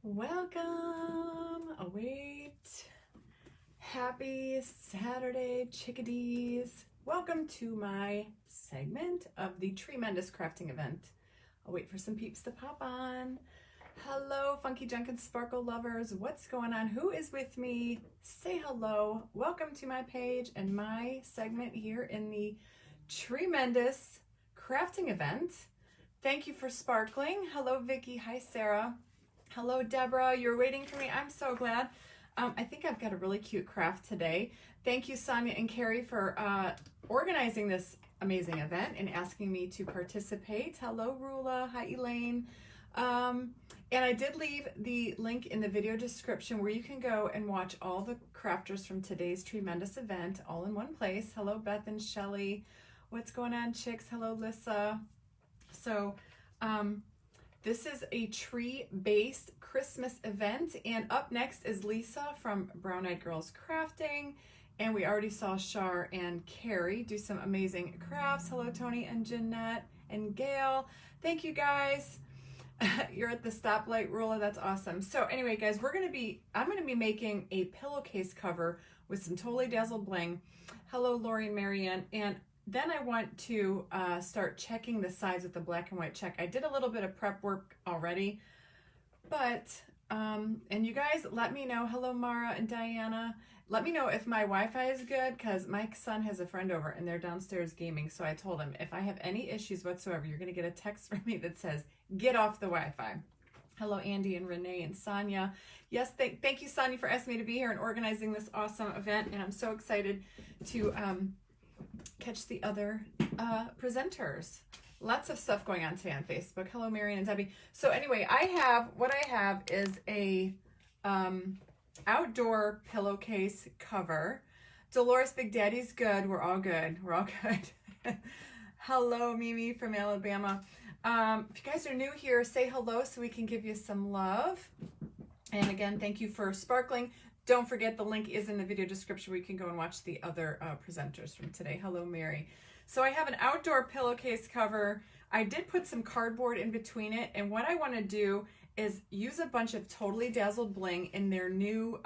Welcome. Oh, wait. Happy Saturday, chickadees. Welcome to my segment of the Tremendous Crafting event. I'll wait for some peeps to pop on. Hello, Funky Junk and Sparkle lovers. What's going on? Who is with me? Say hello. Welcome to my page and my segment here in the Tremendous Crafting event. Thank you for sparkling. Hello, Vicky. Hi, Sarah. Hello, Deborah. You're waiting for me. I'm so glad. I think I've got a really cute craft today. Thank you, Sonia and Carrie, for organizing this amazing event and asking me to participate. Hello, Rula. Hi, Elaine. And I did leave the link in the video description where you can go and watch all the crafters from today's tremendous event all in one place. Hello, Beth and Shelly. What's going on, chicks? Hello, Lissa. So, this is a tree-based Christmas event, and up next is Lisa from Brown Eyed Girls Crafting, and we already saw Shar and Carrie do some amazing crafts. Hello, Tony and Jeanette and Gail. Thank you, guys. You're at the stoplight, Rula. That's awesome. So anyway, guys, I'm gonna be making a pillowcase cover with some Totally Dazzled Bling. Hello, Lori and Marianne. And then I want to start checking the sides with the black and white check. I did a little bit of prep work already, but, and you guys let me know, hello Mara and Diana, let me know if my Wi-Fi is good, because my son has a friend over and they're downstairs gaming, so I told him, if I have any issues whatsoever, you're gonna get a text from me that says, get off the Wi-Fi. Hello, Andy and Renee and Sonia. Yes, thank you, Sonia, for asking me to be here and organizing this awesome event, and I'm so excited to catch the other presenters. Lots of stuff going on today on Facebook. Hello, Marion and Debbie. So anyway, what I have is a outdoor pillowcase cover. Dolores, Big Daddy's good. We're all good. We're all good. Hello, Mimi from Alabama. If you guys are new here, say hello so we can give you some love. And again, thank you for sparkling. Don't forget, the link is in the video description where you can go and watch the other presenters from today. Hello, Mary. So I have an outdoor pillowcase cover. I did put some cardboard in between it, and what I want to do is use a bunch of Totally Dazzled Bling in their new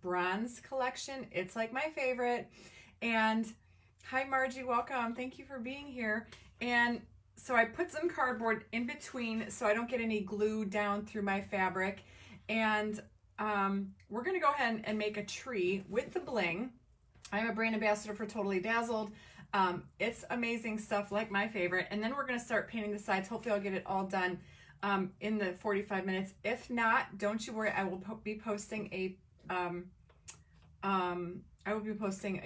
bronze collection. It's like my favorite. And hi, Margie, welcome. Thank you for being here. And so I put some cardboard in between so I don't get any glue down through my fabric. And we're going to go ahead and make a tree with the bling. I'm a brand ambassador for Totally Dazzled. It's amazing stuff, like my favorite. And then we're going to start painting the sides. Hopefully I'll get it all done in the 45 minutes. If not, don't you worry. I will be posting a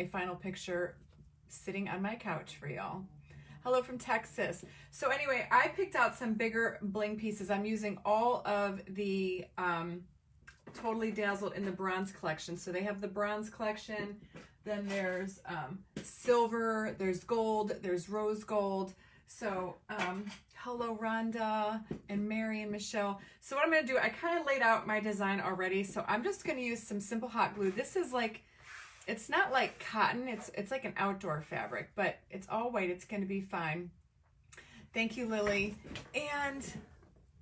final picture sitting on my couch for y'all. Hello from Texas. So anyway, I picked out some bigger bling pieces. I'm using all of the Totally Dazzled in the bronze collection. So they have the bronze collection, then there's silver, there's gold, there's rose gold. So hello Rhonda and Mary and Michelle. So what I'm going to do, I kind of laid out my design already, so I'm just going to use some simple hot glue. This is like, it's not like cotton, it's like an outdoor fabric, but it's all white. It's going to be fine. Thank you, Lily. And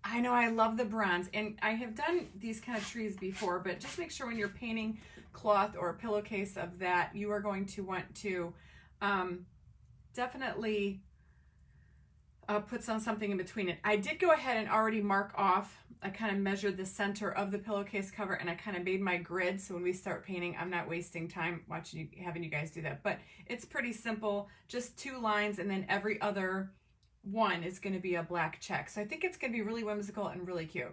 I know I love the bronze, and I have done these kind of trees before, but just make sure when you're painting cloth or a pillowcase of that, you are going to want to definitely put something in between it. I did go ahead and already mark off. I kind of measured the center of the pillowcase cover, and I kind of made my grid, so when we start painting, I'm not wasting time having you guys do that. But it's pretty simple, just 2 lines, and then every other one is going to be a black check. So I think it's going to be really whimsical and really cute.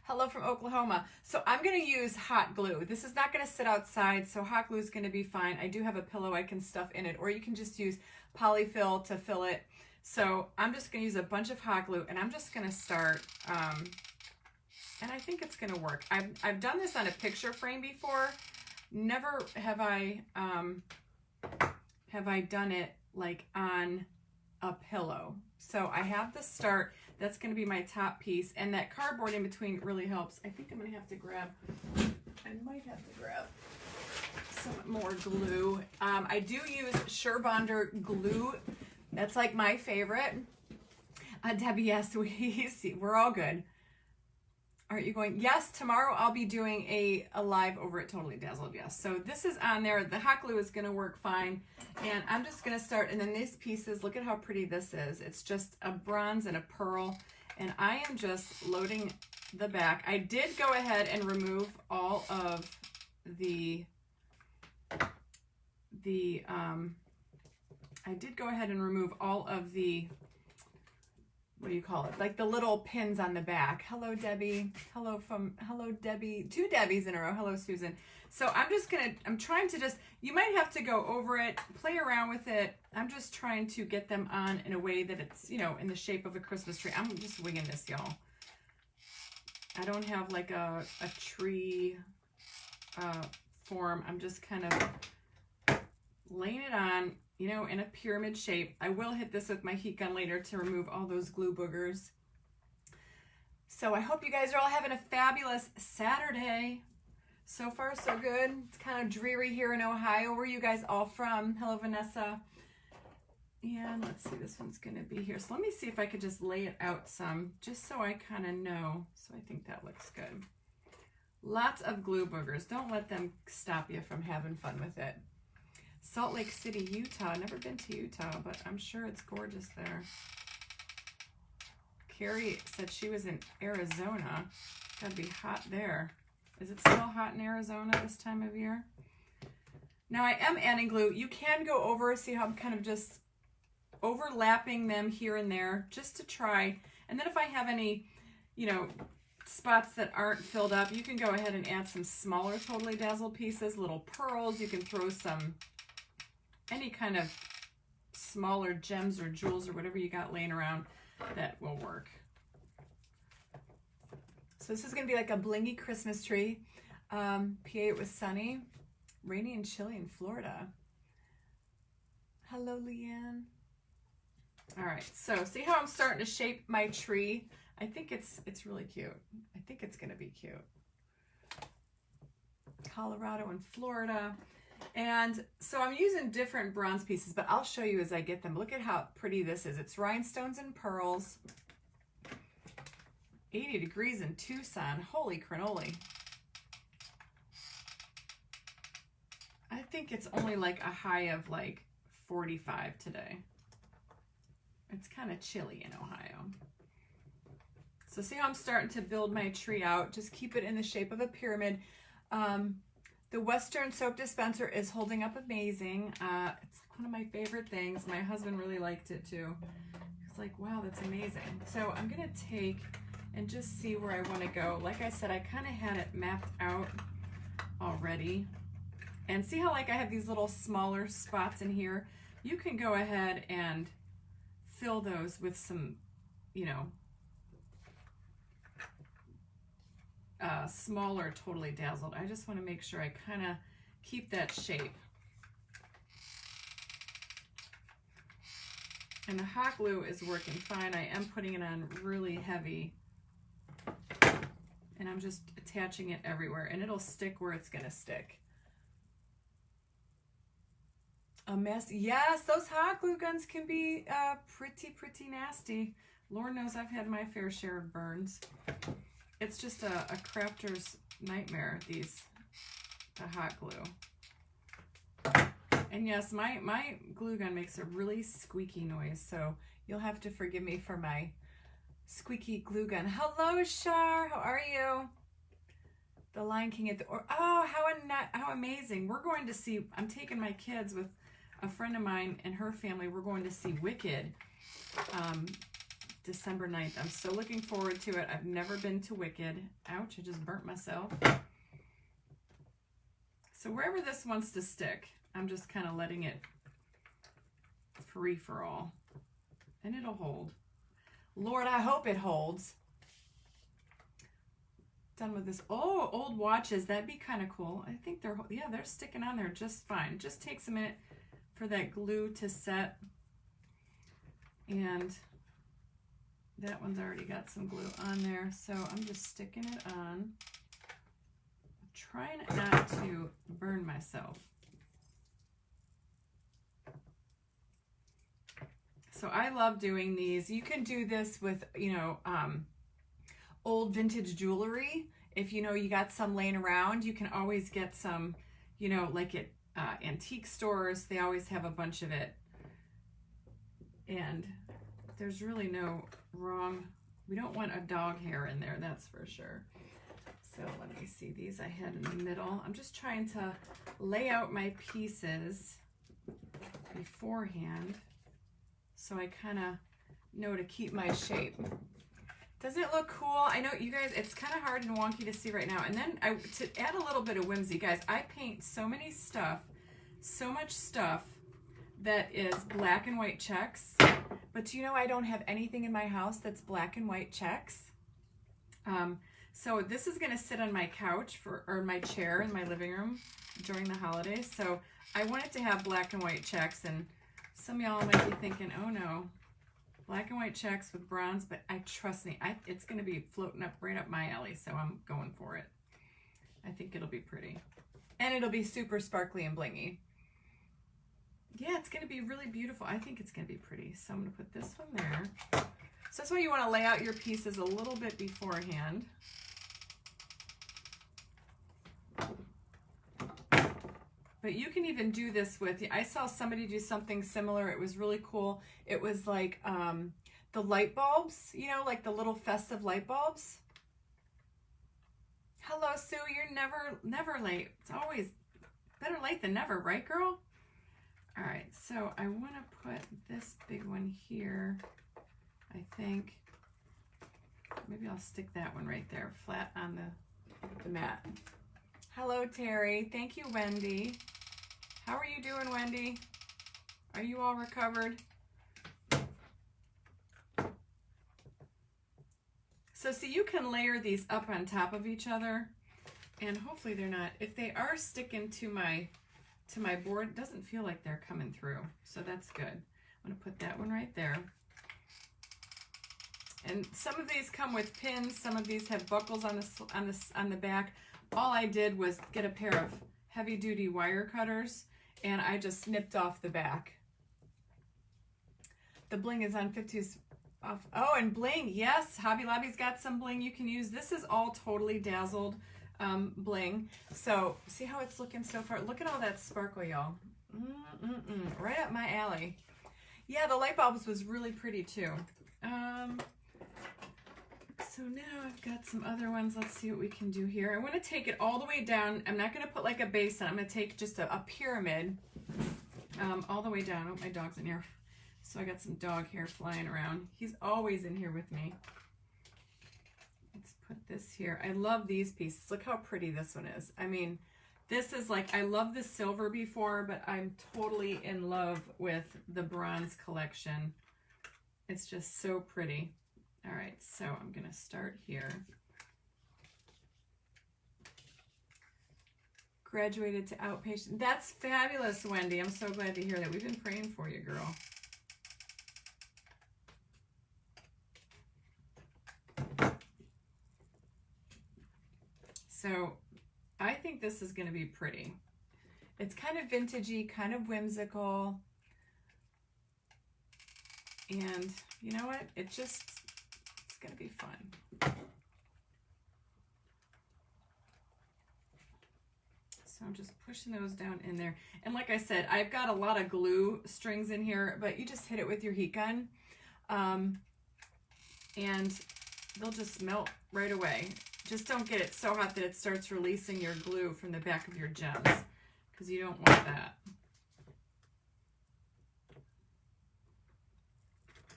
Hello from Oklahoma. So I'm going to use hot glue. This is not going to sit outside, so hot glue is going to be fine. I do have a pillow I can stuff in it, or you can just use polyfill to fill it. So I'm just going to use a bunch of hot glue, and I'm just going to start, and I think it's going to work. I've done this on a picture frame before. Never have I done it like on a pillow. So I have the start. That's going to be my top piece, and that cardboard in between really helps. I think I might have to grab some more glue. I do use Surebonder glue. That's like my favorite. Debbie, yes, we're all good. Aren't you going? Yes, tomorrow I'll be doing a live over at Totally Dazzled. Yes. So this is on there. The hot glue is going to work fine. And I'm just going to start. And then these pieces, look at how pretty this is. It's just a bronze and a pearl. And I am just loading the back. I did go ahead and remove all of the what do you call it? Like the little pins on the back. Hello, Debbie. Hello, Debbie. 2 Debbies in a row. Hello, Susan. So I'm trying to just, you might have to go over it, play around with it. I'm just trying to get them on in a way that it's, you know, in the shape of a Christmas tree. I'm just winging this, y'all. I don't have like a tree form. I'm just kind of laying it on, you know, in a pyramid shape. I will hit this with my heat gun later to remove all those glue boogers. So I hope you guys are all having a fabulous Saturday. So far, so good. It's kind of dreary here in Ohio. Where are you guys all from? Hello, Vanessa. And let's see, this one's going to be here. So let me see if I could just lay it out some, just so I kind of know. So I think that looks good. Lots of glue boogers. Don't let them stop you from having fun with it. Salt Lake City, Utah. Never been to Utah, but I'm sure it's gorgeous there. Carrie said she was in Arizona. Gotta be hot there. Is it still hot in Arizona this time of year? Now I am adding glue. You can go over, see how I'm kind of just overlapping them here and there just to try. And then if I have any, you know, spots that aren't filled up, you can go ahead and add some smaller Totally Dazzled pieces, little pearls. You can throw some, any kind of smaller gems or jewels or whatever you got laying around that will work. So this is going to be like a blingy Christmas tree. PA, it was sunny, rainy and chilly in Florida. Hello, Leanne. All right, so see how I'm starting to shape my tree? I think it's really cute. I think it's going to be cute. Colorado and Florida. And so I'm using different bronze pieces, but I'll show you as I get them. Look at how pretty this is. It's rhinestones and pearls. 80 degrees in Tucson. Holy cannoli. I think it's only like a high of like 45 today. It's kind of chilly in Ohio. So see how I'm starting to build my tree out. Just keep it in the shape of a pyramid. The Western soap dispenser is holding up amazing. It's like one of my favorite things. My husband really liked it too. It's like, wow, that's amazing. So I'm gonna take and just see where I want to go. Like I said, I kind of had it mapped out already. And see how like I have these little smaller spots in here? You can go ahead and fill those with some, you know, smaller Totally Dazzled. I just want to make sure I kind of keep that shape. And the hot glue is working fine. I am putting it on really heavy. And I'm just attaching it everywhere. And it'll stick where it's going to stick. A mess. Yes, those hot glue guns can be pretty nasty. Lord knows I've had my fair share of burns. It's just a crafter's nightmare, the hot glue. And yes, my glue gun makes a really squeaky noise, so you'll have to forgive me for my squeaky glue gun. Hello, Shar. How are you? The Lion King at the... Oh, how amazing. We're going to see... I'm taking my kids with a friend of mine and her family. We're going to see Wicked December 9th. I'm so looking forward to it. I've never been to Wicked. Ouch, I just burnt myself. So wherever this wants to stick, I'm just kind of letting it free for all. And it'll hold. Lord, I hope it holds. Done with this. Oh, old watches. That'd be kind of cool. I think they're sticking on there just fine. Just takes a minute for that glue to set. And that one's already got some glue on there. So I'm just sticking it on. I'm trying not to burn myself. So I love doing these. You can do this with, you know, old vintage jewelry. If you know you got some laying around, you can always get some, you know, like at antique stores. They always have a bunch of it. And there's really no wrong. We don't want a dog hair in there, that's for sure. So let me see, these I had in the middle. I'm just trying to lay out my pieces beforehand so I kind of know to keep my shape. Doesn't it look cool? I know you guys, it's kind of hard and wonky to see right now. And then to add a little bit of whimsy, guys, I paint so much stuff that is black and white checks. But do you know I don't have anything in my house that's black and white checks? So this is gonna sit on my couch or my chair in my living room during the holidays. So I wanted to have black and white checks, and some of y'all might be thinking, oh no, black and white checks with bronze, but trust me, it's gonna be floating up right up my alley, so I'm going for it. I think it'll be pretty. And it'll be super sparkly and blingy. Yeah, it's gonna be really beautiful. I think it's gonna be pretty. So I'm gonna put this one there. So that's why you wanna lay out your pieces a little bit beforehand. But you can even do this with, I saw somebody do something similar. It was really cool. It was like the light bulbs, you know, like the little festive light bulbs. Hello, Sue, you're never late. It's always better late than never, right, girl? All right, so I want to put this big one here, I think. Maybe I'll stick that one right there, flat on the mat. Hello, Terry. Thank you, Wendy. How are you doing, Wendy? Are you all recovered? So see, you can layer these up on top of each other, and hopefully they're not, if they are sticking to my board, it doesn't feel like they're coming through, so that's good. I'm going to put that one right there. And some of these come with pins, some of these have buckles on the back. All I did was get a pair of heavy-duty wire cutters, and I just snipped off the back. The bling is on 50s off. Oh, and bling, yes, Hobby Lobby's got some bling you can use. This is all Totally Dazzled bling. So see how it's looking so far? Look at all that sparkle, y'all. Right up my alley. Yeah, the light bulbs was really pretty too. So now I've got some other ones. Let's see what we can do here. I want to take it all the way down. I'm not going to put like a base on. I'm going to take just a pyramid all the way down. Oh, my dog's in here. So I got some dog hair flying around. He's always in here with me. Let's put this here. I love these pieces. Look how pretty this one is. I mean, this is like, I love the silver before, but I'm totally in love with the bronze collection. It's just so pretty. All right, so I'm going to start here. Graduated to outpatient. That's fabulous, Wendy. I'm so glad to hear that. We've been praying for you, girl. So I think this is going to be pretty. It's kind of vintagey, kind of whimsical. And you know what? It's going to be fun. So I'm just pushing those down in there. And like I said, I've got a lot of glue strings in here, but you just hit it with your heat gun. And they'll just melt right away. Just don't get it so hot that it starts releasing your glue from the back of your gems, because you don't want that.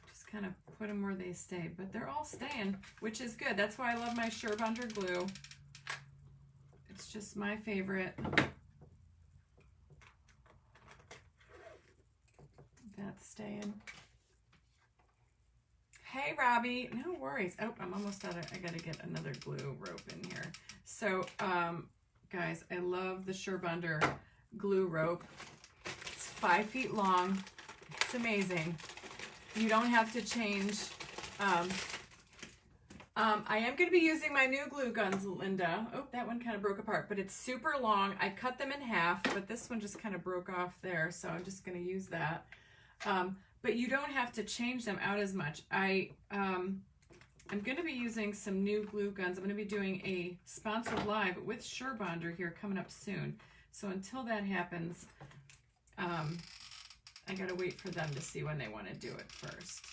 Just kind of put them where they stay, but they're all staying, which is good. That's why I love my Sherbonder glue. It's just my favorite. That's staying. Hey, Robbie, no worries. Oh, I'm almost out of, I gotta get another glue rope in here. So, guys, I love the Sherbonder glue rope. It's 5 feet long. It's amazing. You don't have to change. I am gonna be using my new glue guns, Linda. Oh, that one kind of broke apart, but it's super long. I cut them in half, but this one just kind of broke off there, so I'm just gonna use that. But you don't have to change them out as much. I'm I'm going to be using some new glue guns. I'm going to be doing a sponsored live with Surebonder here coming up soon. So until that happens, I got to wait for them to see when they want to do it first.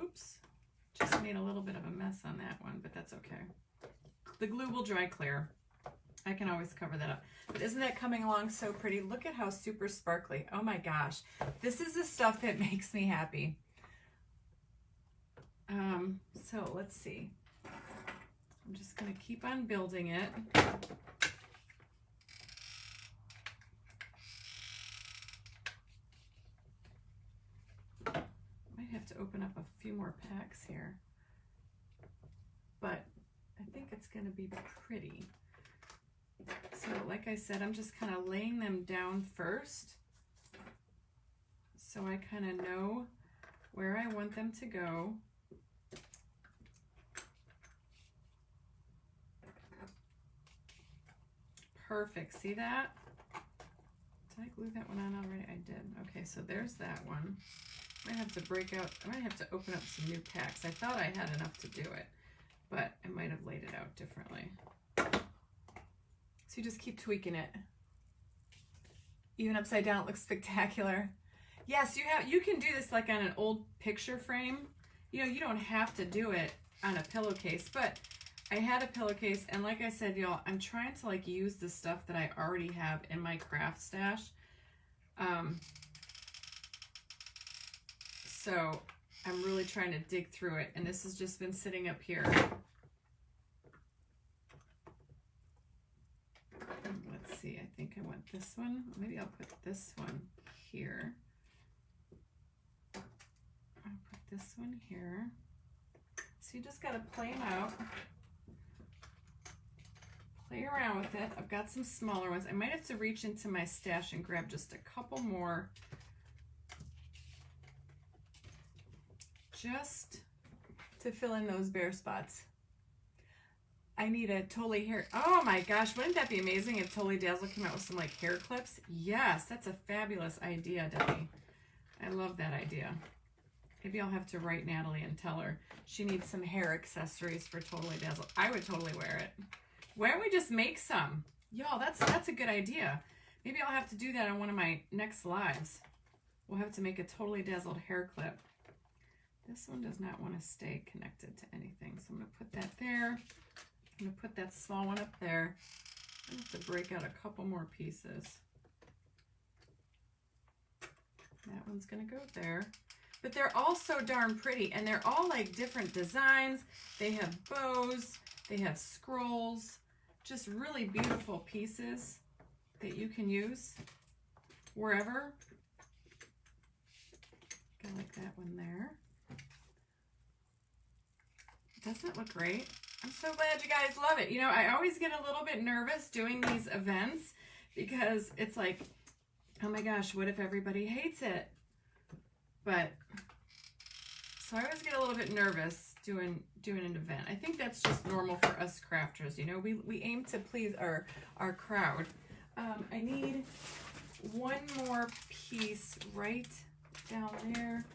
Oops. Just made a little bit of a mess on that one, but that's okay. The glue will dry clear. I can always cover that up. But isn't that coming along so pretty? Look at how super sparkly. Oh my gosh. This is the stuff that makes me happy. So let's see. I'm just going to keep on building it. Might have to open up a few more packs here. But I think it's going to be pretty. So like I said, I'm just kind of laying them down first so I kind of know where I want them to go. Perfect. See that? Did I glue that one on already? I did. Okay, so there's that one. I might have to break out, I might have to open up some new packs. I thought I had enough to do it, but I might have laid it out differently. So you just keep tweaking it. Even upside down, it looks spectacular. Yes, you can do this like on an old picture frame. You know, you don't have to do it on a pillowcase, but I had a pillowcase, and like I said, y'all, I'm trying to like use the stuff that I already have in my craft stash. So I'm really trying to dig through it, and this has just been sitting up here. Let's see, I think I want this one. Maybe I'll put this one here. I'll put this one here. So you just got to play them out. Play around with it. I've got some smaller ones. I might have to reach into my stash and grab just a couple more. Just to fill in those bare spots. I need a Totally hair. Oh my gosh, wouldn't that be amazing if Totally Dazzled came out with some like hair clips? Yes, that's a fabulous idea, Debbie. I love that idea. Maybe I'll have to write Natalie and tell her she needs some hair accessories for Totally Dazzled. I would totally wear it. Why don't we just make some? Y'all, that's a good idea. Maybe I'll have to do that on one of my next lives. We'll have to make a Totally Dazzled hair clip. This one does not want to stay connected to anything, so I'm going to put that there. I'm going to put that small one up there. I have to break out a couple more pieces. That one's going to go there. But they're all so darn pretty, and they're all like different designs. They have bows, they have scrolls, just really beautiful pieces that you can use wherever. I like that one there. Doesn't it look great? I'm so glad you guys love it. You know, I always get a little bit nervous doing these events because it's like, oh my gosh, what if everybody hates it? But, so I always get a little bit nervous doing an event. I think that's just normal for us crafters. You know, we aim to please our crowd. I need one more piece right down there.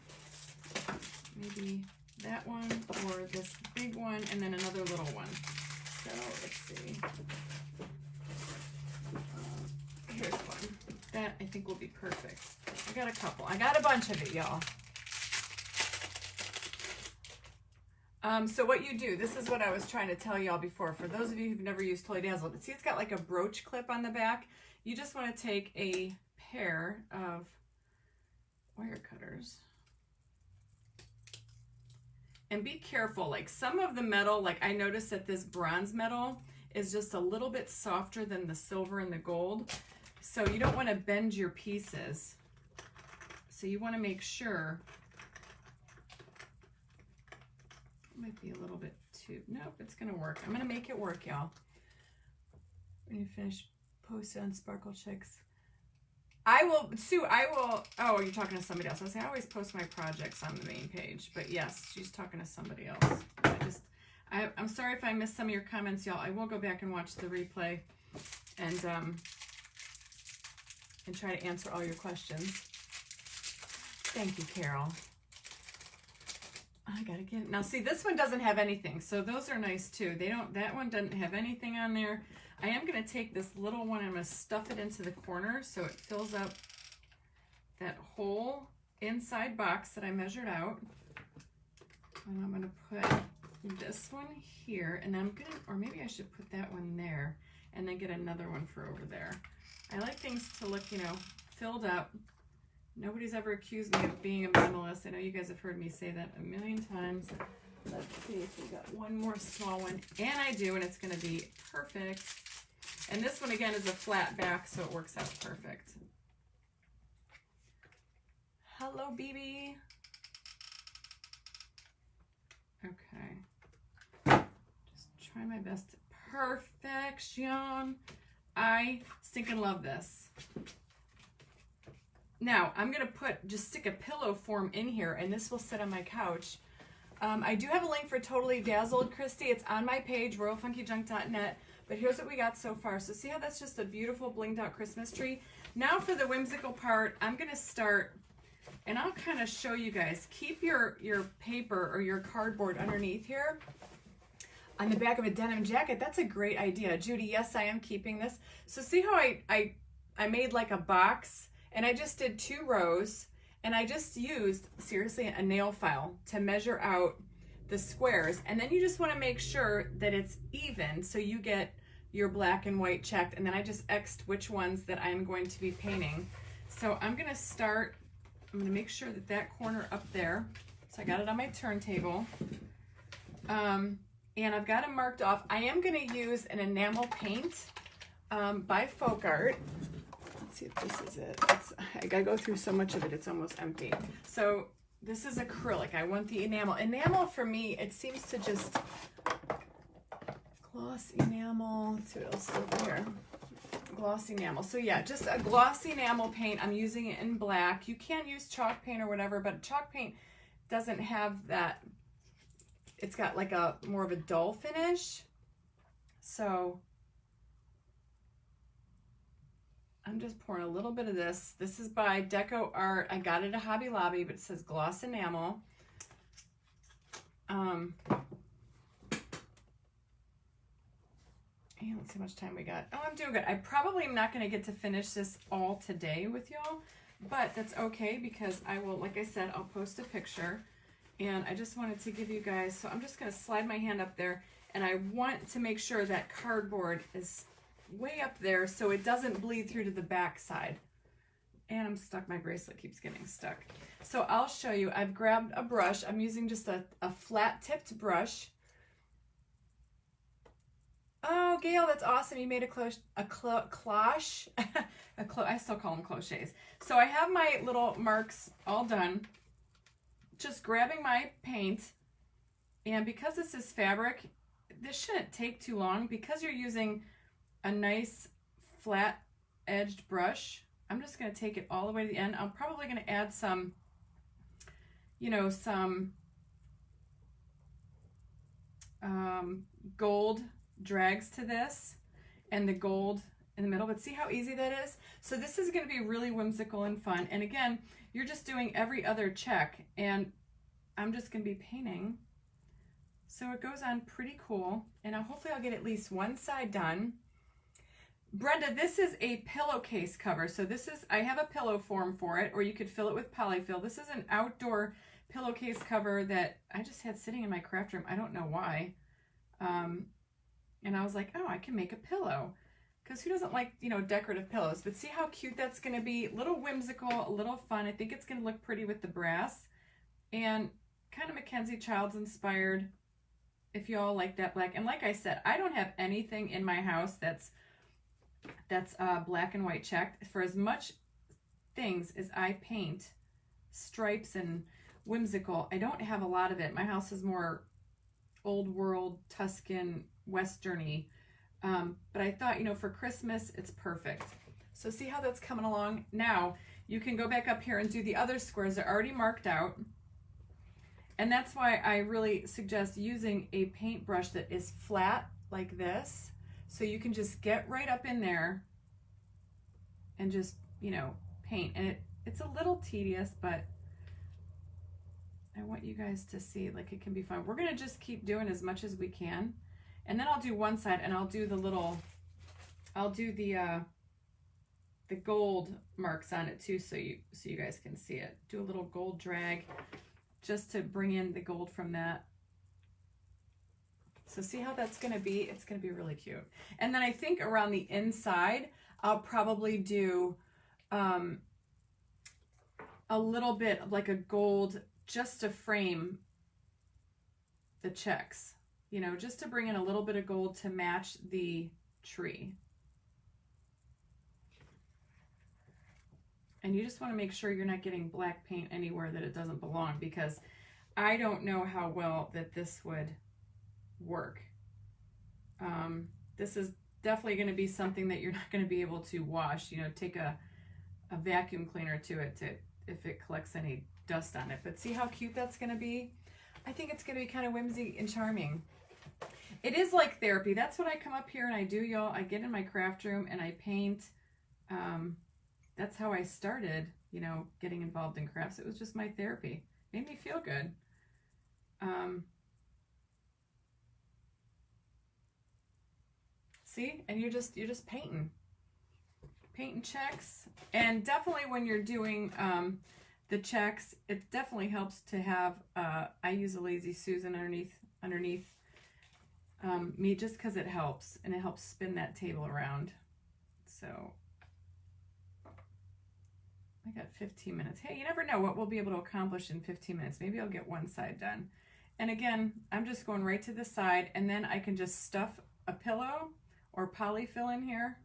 Maybe that one or this big one, and then another little one. So let's see. Here's one. That I think will be perfect. I got a couple. I got a bunch of it, y'all. So what you do, this is what I was trying to tell y'all before. For those of you who've never used Totally Dazzled, see it's got like a brooch clip on the back. You just want to take a pair of wire cutters. And be careful, like some of the metal, like I noticed that this bronze metal is just a little bit softer than the silver and the gold. So you don't want to bend your pieces. So you want to make sure, it might be a little bit too, nope, it's going to work. I'm going to make it work, y'all. When you finish, post it on Sparkle Chicks. I will, Sue, I will, oh, you're talking to somebody else. I always post my projects on the main page, but yes, she's talking to somebody else. I'm sorry if I missed some of your comments, y'all. I will go back and watch the replay and try to answer all your questions. Thank you, Carol. I gotta get it. Now see, this one doesn't have anything, so those are nice too. That one doesn't have anything on there. I am gonna take this little one and I'm gonna stuff it into the corner so it fills up that whole inside box that I measured out. And I'm gonna put this one here, and I'm gonna, or maybe I should put that one there and then get another one for over there. I like things to look, you know, filled up. Nobody's ever accused me of being a minimalist. I know you guys have heard me say that a million times. Let's see if we got one more small one. And I do, and it's gonna be perfect. And this one again is a flat back, so it works out perfect. Hello, BB. Okay. Just try my best. Perfection. I stinking love this. Now, I'm going to just stick a pillow form in here, and this will sit on my couch. I do have a link for Totally Dazzled, Christy. It's on my page, royalfunkijunk.net. But here's what we got so far. So see how that's just a beautiful blinged out Christmas tree? Now for the whimsical part, I'm going to start, and I'll kind of show you guys. Keep your paper or your cardboard underneath here. On the back of a denim jacket, that's a great idea. Judy, yes, I am keeping this. So see how I made like a box, and I just did 2 rows, and I just used, seriously, a nail file to measure out the squares. And then you just want to make sure that it's even, so you get your black and white checked. And then I just X'd which ones that I'm going to be painting. So I'm going to start, I'm going to make sure that that corner up there, so I got it on my turntable. And I've got them marked off. I am going to use an enamel paint by Folk Art. Let's see if this is it. I got to go through so much of it, it's almost empty. So this is acrylic. I want the enamel. Enamel for me, it seems to just, gloss enamel. Let's see what else is over here. Gloss enamel. So yeah, just a glossy enamel paint. I'm using it in black. You can use chalk paint or whatever, but chalk paint doesn't have that. It's got like a more of a dull finish. So I'm just pouring a little bit of this. This is by Deco Art. I got it at Hobby Lobby, but it says gloss enamel. And let's see how much time we got. Oh, I'm doing good. I probably am not going to get to finish this all today with y'all, but that's okay because I will, like I said, I'll post a picture. And I just wanted to give you guys, so I'm just going to slide my hand up there, and I want to make sure that cardboard is way up there so it doesn't bleed through to the back side. And I'm stuck, my bracelet keeps getting stuck. So I'll show you. I've grabbed a brush. I'm using just a flat tipped brush. Oh, Gail, that's awesome. You made a cloche. I still call them cloches. So I have my little marks all done. Just grabbing my paint, and because this is fabric, this shouldn't take too long because you're using a nice flat edged brush. I'm just going to take it all the way to the end. I'm probably going to add some, you know, some gold drags to this and the gold in the middle, but see how easy that is? So this is going to be really whimsical and fun. And again, you're just doing every other check, and I'm just going to be painting. So it goes on pretty cool, and hopefully I'll get at least one side done. Brenda, this is a pillowcase cover. So this is, I have a pillow form for it, or you could fill it with polyfill. This is an outdoor pillowcase cover that I just had sitting in my craft room. I don't know why. And I was like, oh, I can make a pillow. Because who doesn't like, you know, decorative pillows? But see how cute that's going to be? A little whimsical, a little fun. I think it's going to look pretty with the brass. And kind of Mackenzie Childs inspired, if you all like that black. And like I said, I don't have anything in my house that's black and white checked. For as much things as I paint, stripes and whimsical, I don't have a lot of it. My house is more old world, Tuscan, Western-y. But I thought, you know, for Christmas, it's perfect. So see how that's coming along? Now, you can go back up here and do the other squares. They're already marked out. And that's why I really suggest using a paintbrush that is flat like this. So you can just get right up in there and just, you know, paint. And it's a little tedious, but I want you guys to see, like, it can be fun. We're gonna just keep doing as much as we can. And then I'll do one side and I'll do the little, I'll do the gold marks on it too, so you guys can see it. Do a little gold drag just to bring in the gold from that. So see how that's gonna be? It's gonna be really cute. And then I think around the inside, I'll probably do a little bit of like a gold just to frame the checks, you know, just to bring in a little bit of gold to match the tree. And you just want to make sure you're not getting black paint anywhere that it doesn't belong, because I don't know how well that this would work. This is definitely going to be something that you're not going to be able to wash, you know, take a vacuum cleaner to it to, if it collects any dust on it. But see how cute that's going to be? I think it's going to be kind of whimsy and charming. It is like therapy. That's what I come up here and I do, y'all. I get in my craft room and I paint. That's how I started, you know, getting involved in crafts. It was just my therapy. Made me feel good. See, and you're just painting checks. And definitely when you're doing the checks, it definitely helps to have, I use a Lazy Susan underneath me, just because it helps, and it helps spin that table around. So I got 15 minutes. Hey, you never know what we'll be able to accomplish in 15 minutes. Maybe I'll get one side done. And again, I'm just going right to the side, and then I can just stuff a pillow or polyfill in here.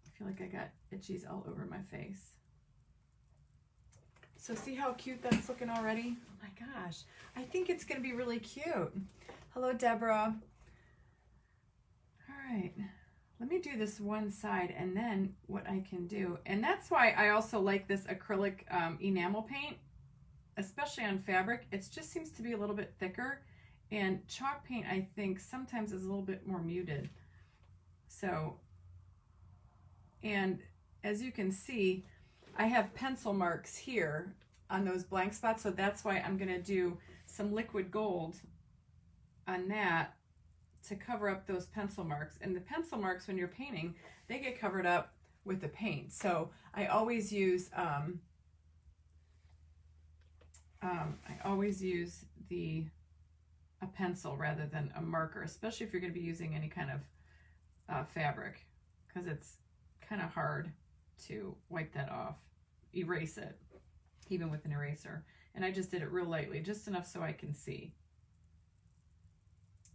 I feel like I got itchies all over my face. So see how cute that's looking already? Oh my gosh, I think it's gonna be really cute. Hello, Deborah. All right. Let me do this one side, and then what I can do, and that's why I also like this acrylic enamel paint, especially on fabric. It just seems to be a little bit thicker, and chalk paint I think sometimes is a little bit more muted. So, and as you can see, I have pencil marks here on those blank spots, so that's why I'm gonna do some liquid gold on that to cover up those pencil marks. And the pencil marks, when you're painting, they get covered up with the paint. So I always use a pencil rather than a marker, especially if you're going to be using any kind of fabric, because it's kind of hard to wipe that off, erase it, even with an eraser. And I just did it real lightly, just enough so I can see.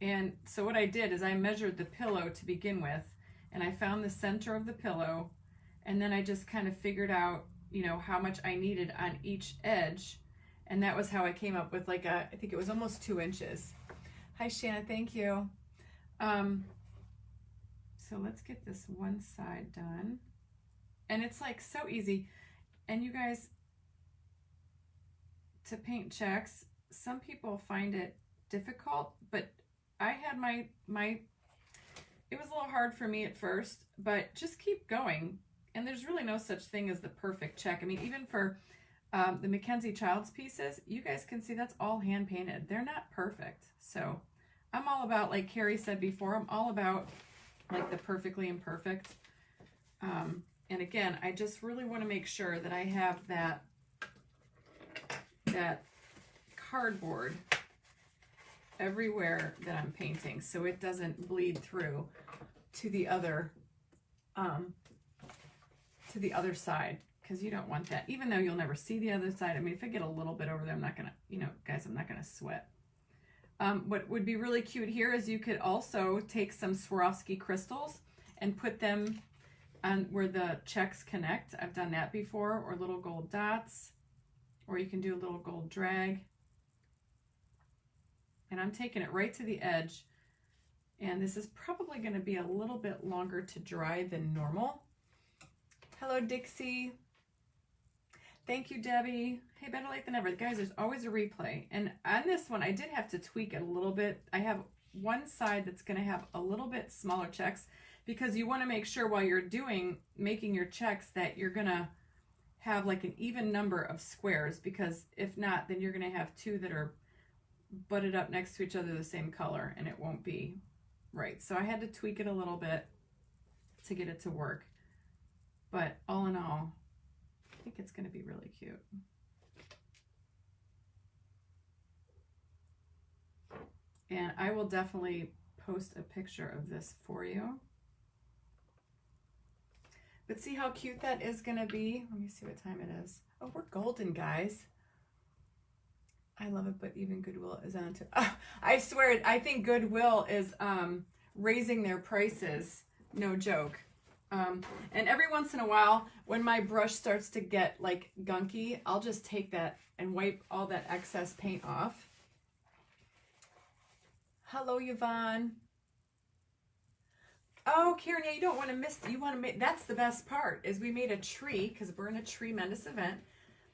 And so what I did is I measured the pillow to begin with, and I found the center of the pillow, and then I just kind of figured out, you know, how much I needed on each edge, and that was how I came up with like I think it was almost 2 inches. Hi Shanna, thank you. So let's get this one side done, and it's like so easy. And you guys, to paint checks, some people find it difficult, but I had my it was a little hard for me at first, but just keep going. And there's really no such thing as the perfect check. I mean, even for the Mackenzie Childs pieces, you guys can see that's all hand painted. They're not perfect. So I'm all about, like Carrie said before, I'm all about like the perfectly imperfect. And again, I just really want to make sure that I have that cardboard everywhere that I'm painting, so it doesn't bleed through to the other side, because you don't want that, even though you'll never see the other side. I mean, if I get a little bit over there, I'm not gonna, you know, guys, I'm not gonna sweat. What would be really cute here is you could also take some Swarovski crystals and put them on where the checks connect. I've done that before, or little gold dots, or you can do a little gold drag. And I'm taking it right to the edge, and this is probably going to be a little bit longer to dry than normal. Hello, Dixie. Thank you, Debbie. Hey, better late than never. Guys, there's always a replay. And on this one, I did have to tweak it a little bit. I have one side that's going to have a little bit smaller checks, because you want to make sure while you're making your checks that you're going to have like an even number of squares, because if not, then you're going to have two that are butted up next to each other the same color, and it won't be right. So I had to tweak it a little bit to get it to work. But all in all, I think it's going to be really cute. And I will definitely post a picture of this for you. But see how cute that is going to be? Let me see what time it is. Oh, we're golden, guys. I love it, but even Goodwill is on to. Oh, I swear, I think Goodwill is raising their prices. No joke. And every once in a while, when my brush starts to get like gunky, I'll just take that and wipe all that excess paint off. Hello, Yvonne. Oh, Karen, yeah, you don't want to miss, you want to make, that's the best part, is we made a tree, because we're in a tremendous event.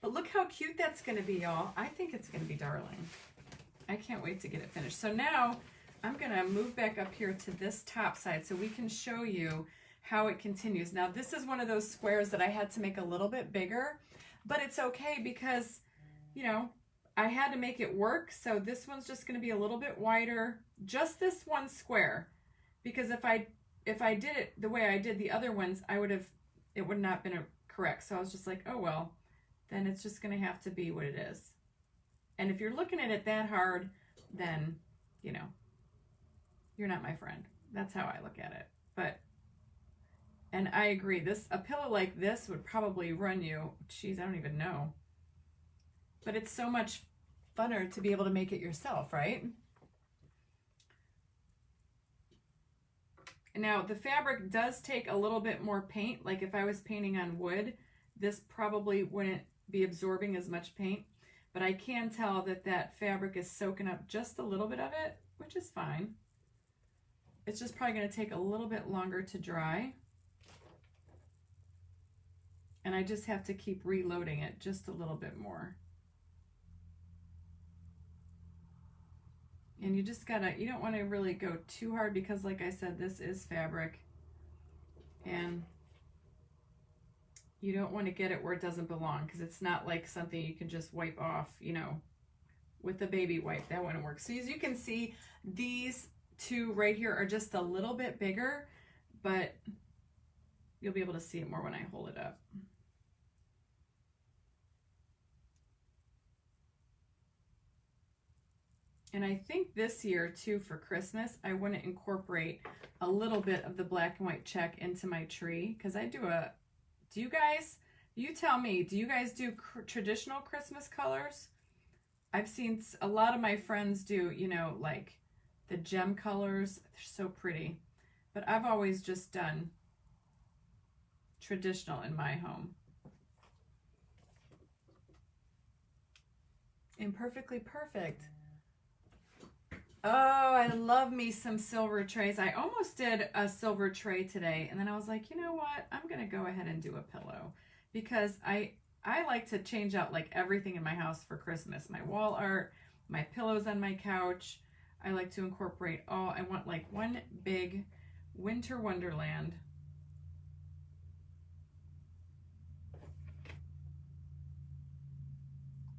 But look how cute that's going to be, y'all. I think it's going to be darling. I can't wait to get it finished. So now I'm going to move back up here to this top side so we can show you how it continues. Now, this is one of those squares that I had to make a little bit bigger, but it's okay because, you know, I had to make it work. So this one's just going to be a little bit wider, just this one square, because if I did it the way I did the other ones, it would not have been correct. So I was just like, oh, well, then it's just going to have to be what it is. And if you're looking at it that hard, then, you know, you're not my friend. That's how I look at it. But, and I agree, a pillow like this would probably run you, geez, I don't even know. But it's so much funner to be able to make it yourself, right? Now, the fabric does take a little bit more paint. Like if I was painting on wood, this probably wouldn't be absorbing as much paint. But I can tell that that fabric is soaking up just a little bit of it, which is fine. It's just probably going to take a little bit longer to dry. And I just have to keep reloading it just a little bit more. And you just gotta, you don't want to really go too hard because like I said, this is fabric. And you don't want to get it where it doesn't belong, because it's not like something you can just wipe off, you know, with the baby wipe. That wouldn't work. So as you can see, these two right here are just a little bit bigger, but you'll be able to see it more when I hold it up. And I think this year too, for Christmas, I want to incorporate a little bit of the black and white check into my tree, because I do you guys, you tell me, do you guys do traditional Christmas colors? I've seen a lot of my friends do, you know, like the gem colors. They're so pretty. But I've always just done traditional in my home. Imperfectly perfect. Oh, I love me some silver trays. I almost did a silver tray today, and then I was like, you know what? I'm going to go ahead and do a pillow, because I like to change out like everything in my house for Christmas. My wall art, my pillows on my couch. I like to incorporate all. I want like one big winter wonderland.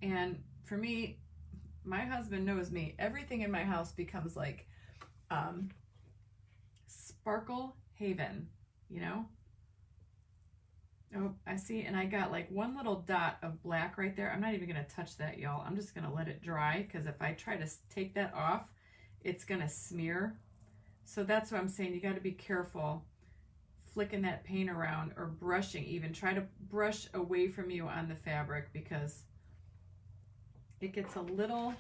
And for me, my husband knows me. Everything in my house becomes like sparkle haven, you know? Oh, I see. And I got like one little dot of black right there. I'm not even going to touch that, y'all. I'm just going to let it dry, because if I try to take that off, it's going to smear. So that's what I'm saying. You got to be careful flicking that paint around, or brushing even. Try to brush away from you on the fabric, because it gets a little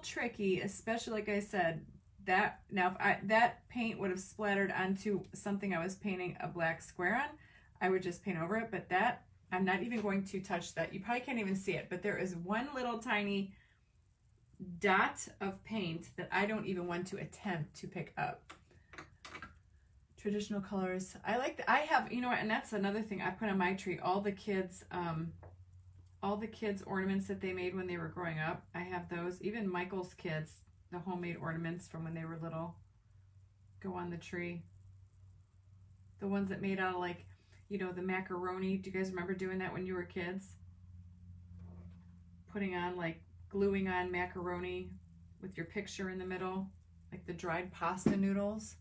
tricky, especially like I said, that now if that paint would have splattered onto something I was painting a black square on, I would just paint over it. But that, I'm not even going to touch that. You probably can't even see it, but there is one little tiny dot of paint that I don't even want to attempt to pick up. Traditional colors. I like that. I have, you know what, and that's another thing I put on my tree. All the kids ornaments that they made when they were growing up, I have those. Even Michael's kids, the homemade ornaments from when they were little, go on the tree. The ones that made out of, like, you know, the macaroni. Do you guys remember doing that when you were kids? Putting on, like, gluing on macaroni with your picture in the middle, like the dried pasta noodles.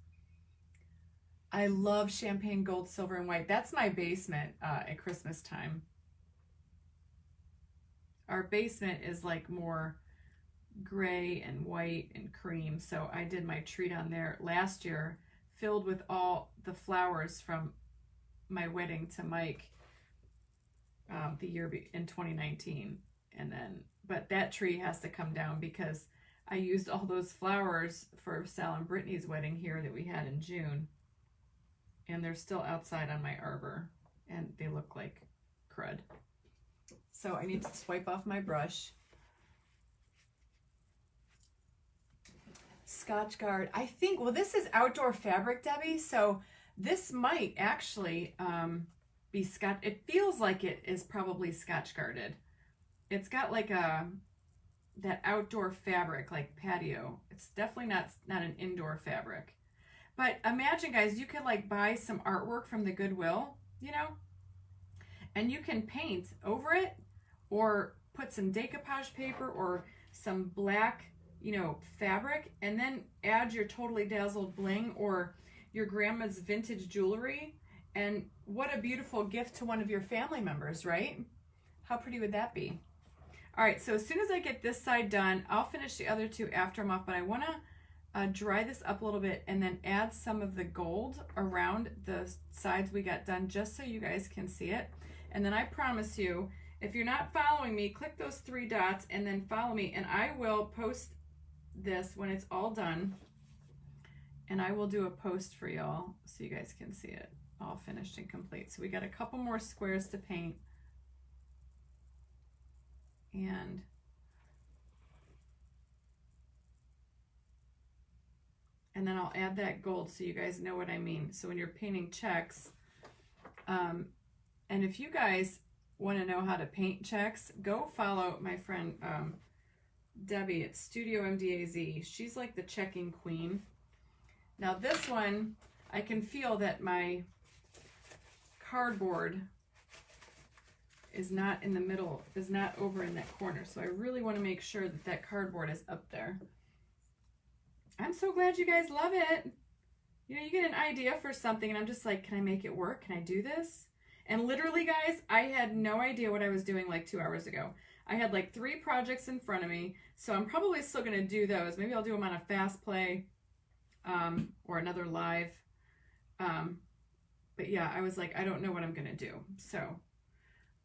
I love champagne, gold, silver, and white. That's my basement at Christmas time. Our basement is like more gray and white and cream, so I did my tree down there last year, filled with all the flowers from my wedding to Mike the year in 2019. And then, but that tree has to come down because I used all those flowers for Sal and Brittany's wedding here that we had in June. And they're still outside on my arbor, and they look like crud. So I need to swipe off my brush. Scotchgard. I think, well, this is outdoor fabric, Debbie, so this might actually be Scotch. It feels like it is probably Scotchgarded. It's got like that outdoor fabric, like patio. It's definitely not an indoor fabric. But imagine, guys, you could like buy some artwork from the Goodwill, you know, and you can paint over it or put some decoupage paper or some black, you know, fabric, and then add your Totally Dazzled Bling or your grandma's vintage jewelry. And what a beautiful gift to one of your family members, right? How pretty would that be? All right, so as soon as I get this side done, I'll finish the other two after I'm off, but I want to dry this up a little bit and then add some of the gold around the sides we got done just so you guys can see it. And then I promise you, if you're not following me, click those 3 dots and then follow me, and I will post this when it's all done, and I will do a post for y'all so you guys can see it all finished and complete. So we got a couple more squares to paint, and then I'll add that gold so you guys know what I mean. So when you're painting checks, and if you guys want to know how to paint checks, go follow my friend Debbie at Studio MDAZ. She's like the checking queen. Now this one, I can feel that my cardboard is not in the middle, is not over in that corner. So I really want to make sure that that cardboard is up there. I'm so glad you guys love it. You know, you get an idea for something and I'm just like, can I make it work? Can I do this? And literally, guys, I had no idea what I was doing like 2 hours ago. I had like 3 projects in front of me, so I'm probably still going to do those. Maybe I'll do them on a fast play or another live. But yeah, I was like, I don't know what I'm going to do. So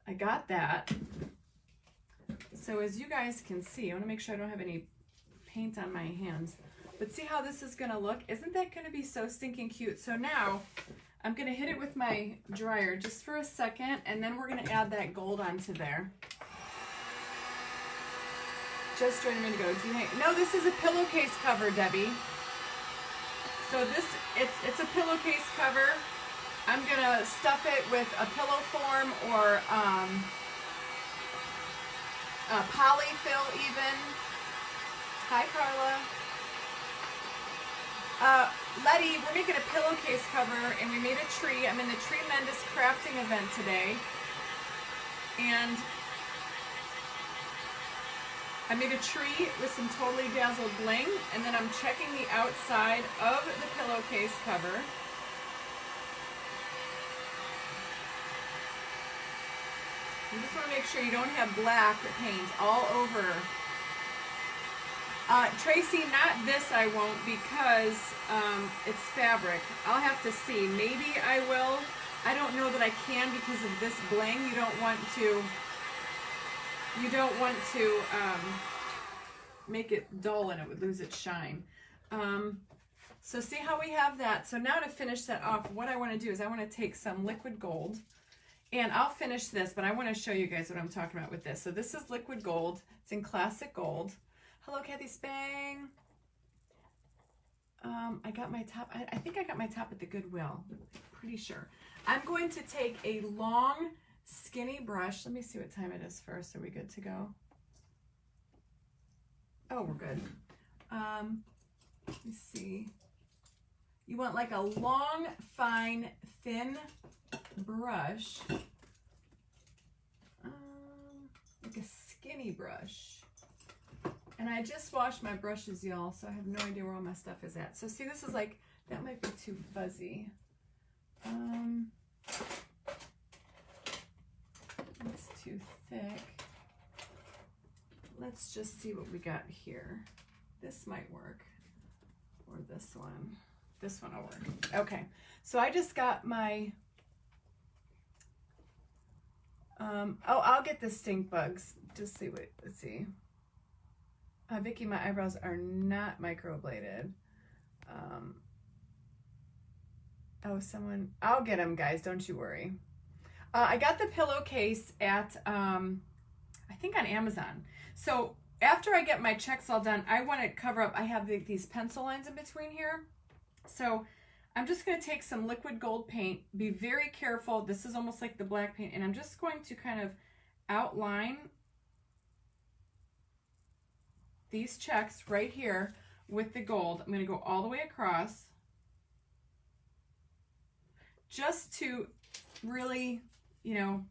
I got that. So as you guys can see, I want to make sure I don't have any paint on my hands. But see how this is going to look? Isn't that going to be so stinking cute? So now I'm going to hit it with my dryer just for a second, and then we're going to add that gold onto there. Just joining me to go. No, this is a pillowcase cover, Debbie. So this, it's a pillowcase cover. I'm going to stuff it with a pillow form or a polyfill even. Hi, Carla. Letty, we're making a pillowcase cover, and we made a tree. I'm in the Tremendous crafting event today, and I made a tree with some Totally Dazzled Bling, and then I'm checking the outside of the pillowcase cover. You just want to make sure you don't have black paint all over. Tracy, not this I won't, because it's fabric. I'll have to see. Maybe I will. I don't know that I can because of this bling. You don't want to make it dull and it would lose its shine. So see how we have that. So now to finish that off, what I want to do is I want to take some liquid gold, and I'll finish this, but I want to show you guys what I'm talking about with this. So this is liquid gold. It's in classic gold. Hello, Kathy Spang. I got my top. I think I got my top at the Goodwill. Pretty sure. I'm going to take a long, skinny brush. Let me see what time it is first. Are we good to go? Oh, we're good. Let me see. You want like a long, fine, thin brush, like a skinny brush. And I just washed my brushes, y'all, so I have no idea where all my stuff is at. So see, this is like, that might be too fuzzy. It's too thick. Let's just see what we got here. This might work, or this one. This one will work. Okay, so I just got my, oh, I'll get the stink bugs. Just see what, let's see. Vicky, my eyebrows are not microbladed. Oh, someone, I'll get them, guys, don't you worry. I got the pillowcase at, I think on Amazon. So after I get my checks all done, I want to cover up, I have these pencil lines in between here. So I'm just going to take some liquid gold paint, be very careful. This is almost like the black paint, and I'm just going to kind of outline these checks right here with the gold. I'm going to go all the way across just to really, you know,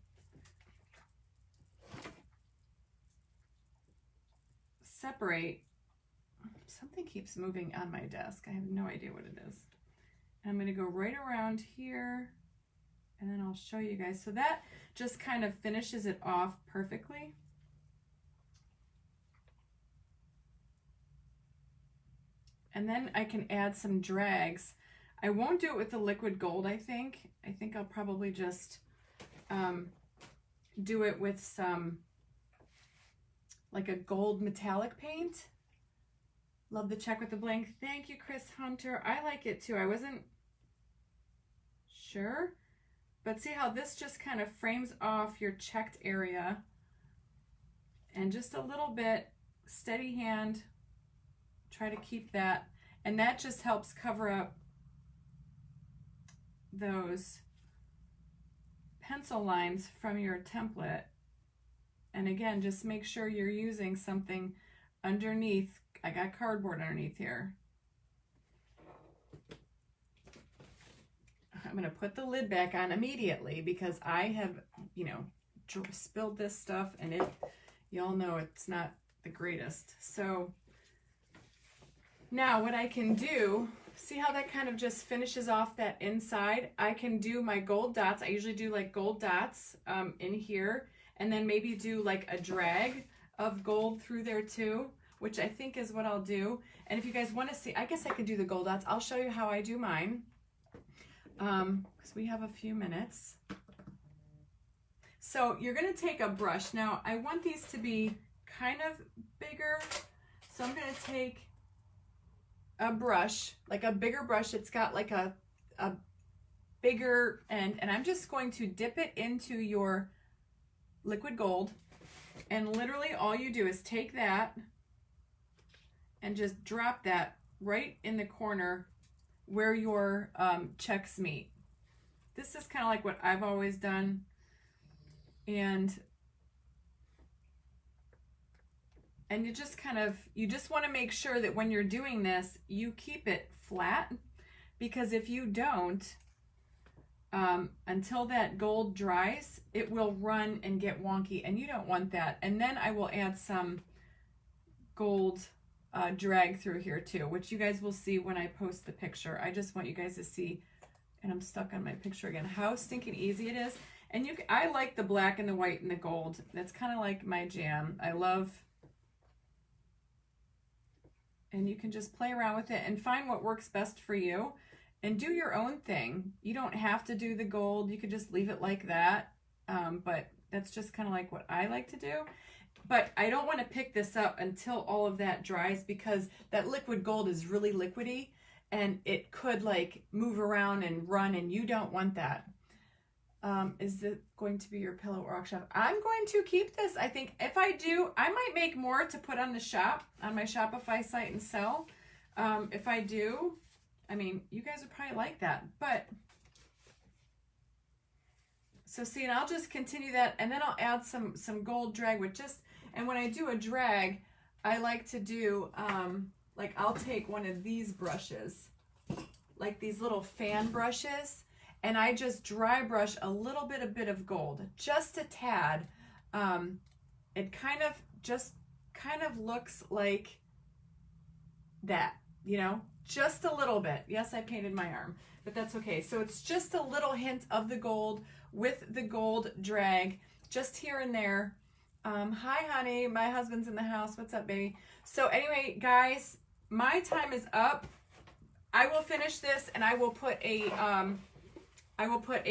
separate. Something keeps moving on my desk. I have no idea what it is. And I'm going to go right around here, and then I'll show you guys. So that just kind of finishes it off perfectly. And then I can add some drags. I won't do it with the liquid gold, I think. I think I'll probably just do it with some, like a gold metallic paint. Love the check with the bling. Thank you, Chris Hunter. I like it too. I wasn't sure, but see how this just kind of frames off your checked area, and just a little bit, steady hand, try to keep that, and that just helps cover up those pencil lines from your template. And again, just make sure you're using something underneath. I got cardboard underneath here. I'm going to put the lid back on immediately because I have, you know, spilled this stuff, and it, y'all know it's not the greatest. So now what I can do, see how that kind of just finishes off that inside? I can do my gold dots. I usually do like gold dots in here, and then maybe do like a drag of gold through there too, which I think is what I'll do. And if you guys want to see, I guess I could do the gold dots. I'll show you how I do mine, because we have a few minutes. So you're going to take a brush. Now I want these to be kind of bigger, so I'm going to take a brush, like a bigger brush. It's got like a bigger end, and I'm just going to dip it into your liquid gold, and literally all you do is take that and just drop that right in the corner where your checks meet. This is kind of like what I've always done, and you just kind of, you just want to make sure that when you're doing this, you keep it flat, because if you don't, until that gold dries, it will run and get wonky, and you don't want that. And then I will add some gold drag through here too, which you guys will see when I post the picture. I just want you guys to see, and I'm stuck on my picture again, how stinking easy it is. And I like the black and the white and the gold. That's kind of like my jam. I love, and you can just play around with it and find what works best for you and do your own thing. You don't have to do the gold. You could just leave it like that. But that's just kind of like what I like to do. But I don't want to pick this up until all of that dries, because that liquid gold is really liquidy and it could like move around and run, and you don't want that. Is it going to be your pillow workshop? I'm going to keep this. I think if I do, I might make more to put on the shop, on my Shopify site and sell. If I do, I mean, you guys would probably like that. But so see, and I'll just continue that, and then I'll add some gold drag with just, and when I do a drag, I like to do, like I'll take one of these brushes, like these little fan brushes, and I just dry brush a bit of gold, just a tad. It kind of looks like that, you know, just a little bit. Yes, I painted my arm, but that's okay. So it's just a little hint of the gold with the gold drag, just here and there. Hi, honey. My husband's in the house. What's up, baby? So anyway, guys, my time is up. I will finish this, and I will put a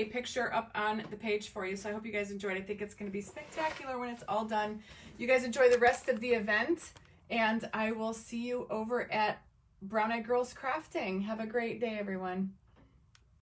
picture up on the page for you. So I hope you guys enjoyed. I think it's going to be spectacular when it's all done. You guys enjoy the rest of the event, and I will see you over at Brown Eyed Girls Crafting. Have a great day, everyone.